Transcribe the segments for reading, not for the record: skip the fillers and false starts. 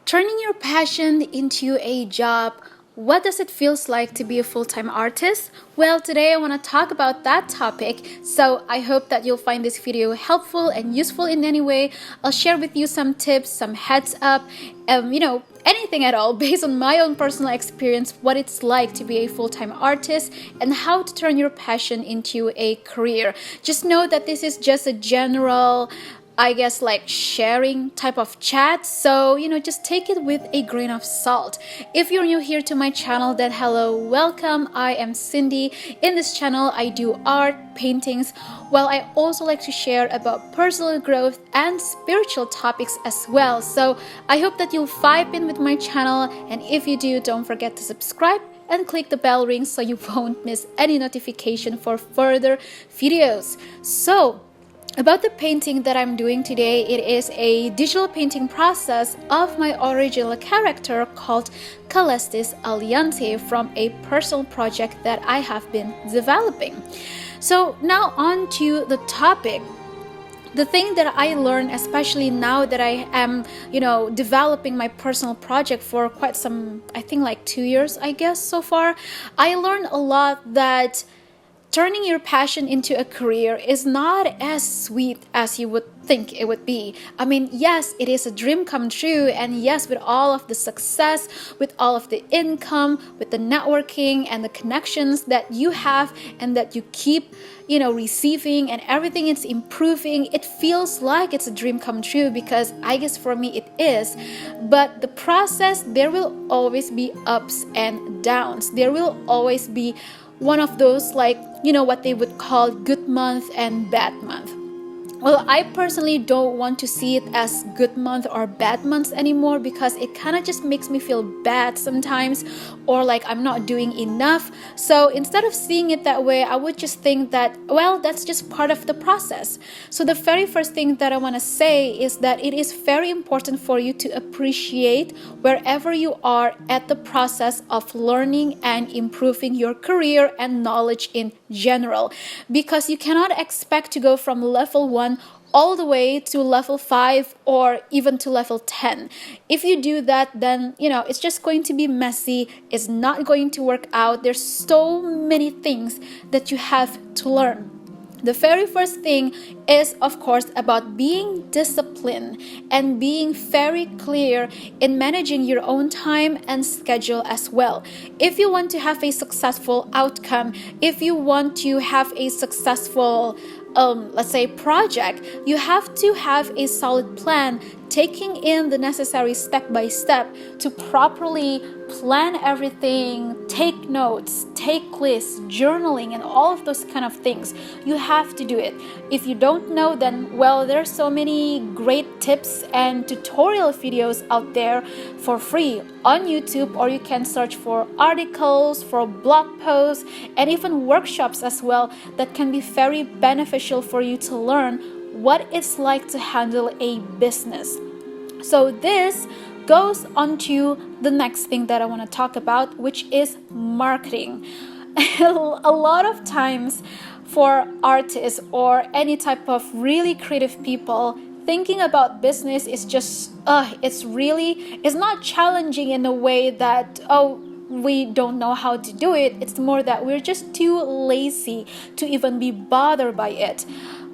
Turning your passion into a job. What does it feel like to be a full-time artist? Well, today I want to talk about that topic, so I hope that you'll find this video helpful and useful in any way. I'll share with you some tips, some heads up, anything at all based on my own personal experience, what it's like to be a full-time artist and how to turn your passion into a career. Just know that this is just a general sharing type of chat. So, just take it with a grain of salt. If you're new here to my channel, then hello, welcome. I am Cindy. In this channel, I do art, paintings, while I also like to share about personal growth and spiritual topics as well. So I hope that you'll vibe in with my channel. And if you do, don't forget to subscribe and click the bell ring so you won't miss any notification for further videos. So, about the painting that I'm doing today, it is a digital painting process of my original character called Calestis Aliante from a personal project that I have been developing. So now on to the topic. The thing that I learned, especially now that I am, developing my personal project for quite some, I think like 2 years, I guess, so far, I learned a lot that turning your passion into a career is not as sweet as you would think it would be. I mean, yes, it is a dream come true, and yes, with all of the success, with all of the income, with the networking and the connections that you have and that you keep, receiving, and everything is improving, it feels like it's a dream come true, because I guess for me it is. But the process, there will always be ups and downs. There will always be one of those, what they would call good month and bad month. Well, I personally don't want to see it as good month or bad months anymore, because it kind of just makes me feel bad sometimes, or like I'm not doing enough. So instead of seeing it that way, I would just think that, well, that's just part of the process. So the very first thing that I want to say is that it is very important for you to appreciate wherever you are at the process of learning and improving your career and knowledge in general, because you cannot expect to go from level 1 all the way to level 5 or even to level 10. If you do that, then it's just going to be messy. It's not going to work out. There's so many things that you have to learn. The very first thing is, of course, about being disciplined and being very clear in managing your own time and schedule as well. If you want to have a successful outcome, if you want to have a successful project, you have to have a solid plan, taking in the necessary step by step to properly plan everything, take notes, take lists, journaling, and all of those kind of things. You have to do it. If you don't know, then, well, there's so many great tips and tutorial videos out there for free on YouTube, or you can search for articles, for blog posts, and even workshops as well that can be very beneficial for you to learn what it's like to handle a business. So this goes on to the next thing that I want to talk about, which is marketing. A lot of times for artists or any type of really creative people, thinking about business is just, it's not challenging in a way that, we don't know how to do it. It's more that we're just too lazy to even be bothered by it.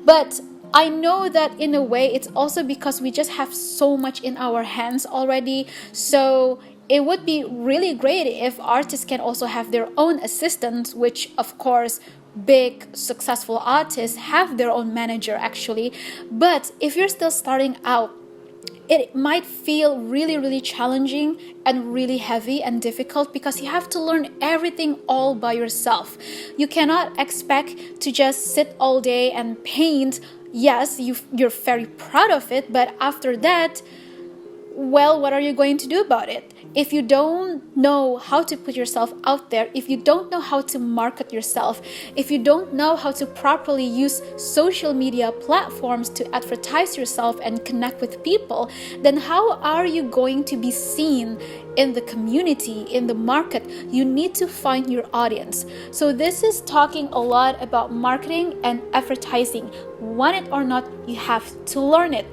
But I know that in a way it's also because we just have so much in our hands already. So it would be really great if artists can also have their own assistants, which of course big successful artists have their own manager actually. But if you're still starting out, it might feel really, really challenging and really heavy and difficult, because you have to learn everything all by yourself. You cannot expect to just sit all day and paint. Yes, you're very proud of it, but after that, well, what are you going to do about it? If you don't know how to put yourself out there, if you don't know how to market yourself, if you don't know how to properly use social media platforms to advertise yourself and connect with people, then how are you going to be seen in the community, in the market? You need to find your audience. So this is talking a lot about marketing and advertising. Want it or not, you have to learn it.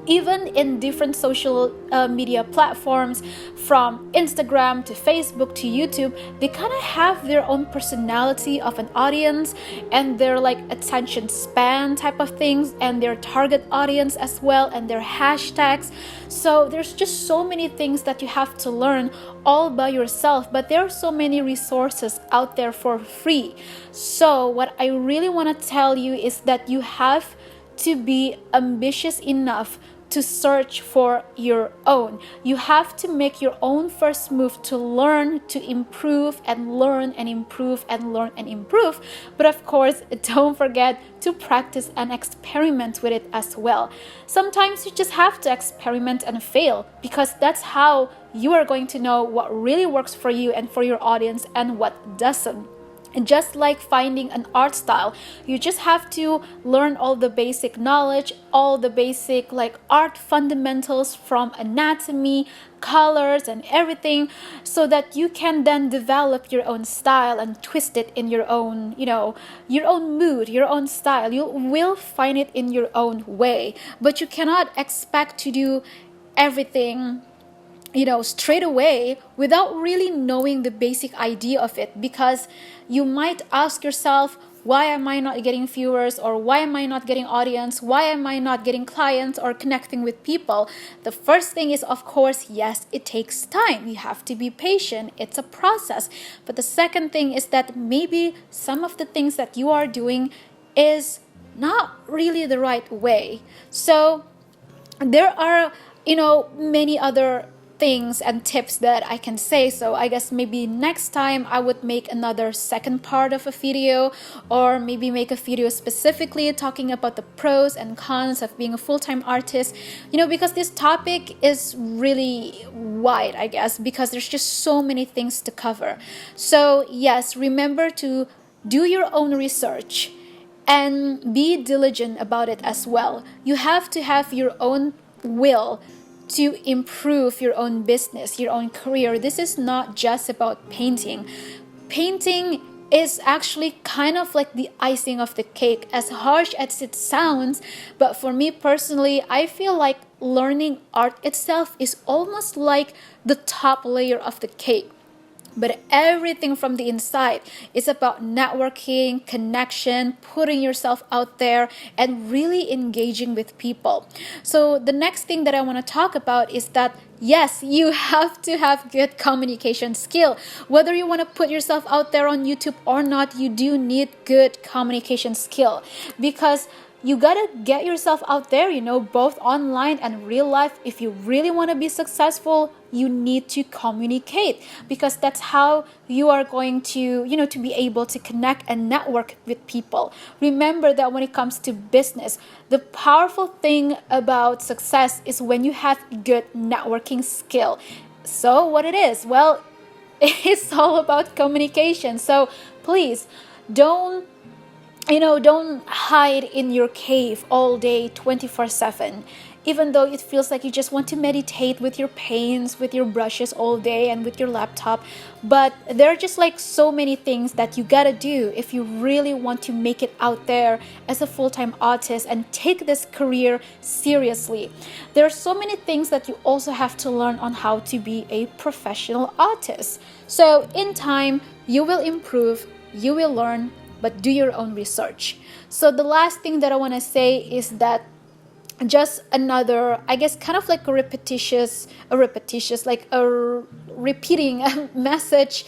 even in different social media platforms, from Instagram to Facebook to YouTube, they kind of have their own personality of an audience and their like attention span type of things, and their target audience as well, and their hashtags. So there's just so many things that you have to learn all by yourself, but there are so many resources out there for free. So what I really want to tell you is that you have to be ambitious enough to search for your own. You have to make your own first move to learn, to improve, and learn and improve and learn and improve. But of course, don't forget to practice and experiment with it as well. Sometimes you just have to experiment and fail, because that's how you are going to know what really works for you and for your audience and what doesn't. And just like finding an art style, you just have to learn all the basic knowledge, all the basic like art fundamentals from anatomy, colors, and everything, so that you can then develop your own style and twist it in your own, your own mood, your own style. You will find it in your own way, but you cannot expect to do everything straight away without really knowing the basic idea of it, because you might ask yourself, why am I not getting viewers, or why am I not getting audience, why am I not getting clients or connecting with people? The first thing is, of course, yes, it takes time. You have to be patient. It's a process. But the second thing is that maybe some of the things that you are doing is not really the right way. So there are many other things and tips that I can say. So I guess maybe next time I would make another second part of a video, or maybe make a video specifically talking about the pros and cons of being a full-time artist, because this topic is really wide, I guess, because there's just so many things to cover. So yes, remember to do your own research and be diligent about it as well. You have to have your own will to improve your own business, your own career. This is not just about painting. Painting is actually kind of like the icing of the cake, as harsh as it sounds. But for me personally, I feel like learning art itself is almost like the top layer of the cake. But everything from the inside is about networking, connection, putting yourself out there, and really engaging with people. So the next thing that I want to talk about is that yes, you have to have good communication skill. Whether you want to put yourself out there on YouTube or not, you do need good communication skill, because you gotta get yourself out there, both online and real life. If you really want to be successful, you need to communicate, because that's how you are going to, to be able to connect and network with people. Remember that when it comes to business, the powerful thing about success is when you have good networking skill. So what it is? Well, it's all about communication. So please don't hide in your cave all day 24/7, even though it feels like you just want to meditate with your paints, with your brushes all day, and with your laptop. But there are just like so many things that you gotta do if you really want to make it out there as a full-time artist and take this career seriously. There are so many things that you also have to learn on how to be a professional artist. So in time, you will improve, you will learn, but do your own research. So the last thing that I want to say is that just another, I guess, kind of like a repetitious, like a repeating message,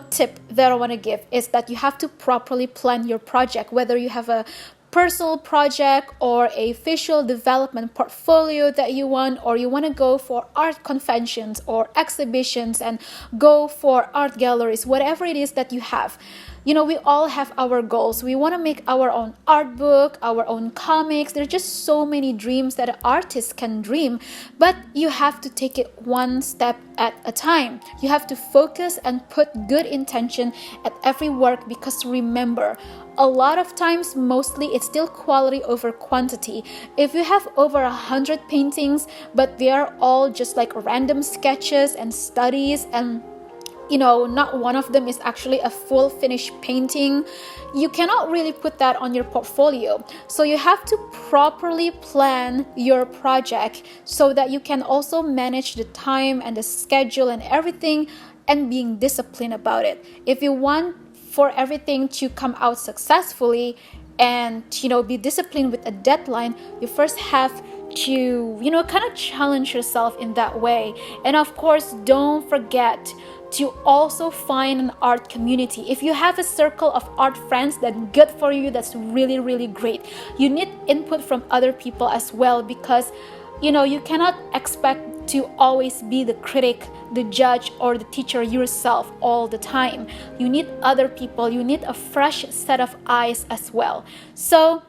tip that I want to give is that you have to properly plan your project, whether you have a personal project or a visual development portfolio that you want, or you want to go for art conventions or exhibitions and go for art galleries, whatever it is that you have. We all have our goals. We want to make our own art book, our own comics. There are just so many dreams that artists can dream, but you have to take it one step at a time. You have to focus and put good intention at every work, because remember, a lot of times, mostly it's still quality over quantity. If you have over 100 paintings, but they are all just like random sketches and studies and not one of them is actually a full finished painting, you cannot really put that on your portfolio. So you have to properly plan your project so that you can also manage the time and the schedule and everything, and being disciplined about it. If you want for everything to come out successfully and be disciplined with a deadline, you first have to kind of challenge yourself in that way. And of course, don't forget to also find an art community. If you have a circle of art friends, that's good for you. That's really, really great. You need input from other people as well, because you cannot expect to always be the critic, the judge, or the teacher yourself all the time. You need other people. You need a fresh set of eyes as well. So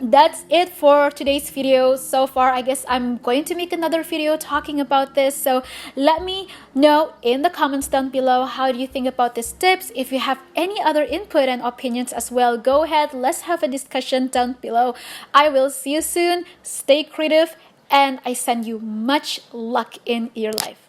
that's it for today's video. So far, I guess I'm going to make another video talking about this. So let me know in the comments down below, how do you think about these tips? If you have any other input and opinions as well, go ahead, let's have a discussion down below. I will see you soon. Stay creative, and I send you much luck in your life.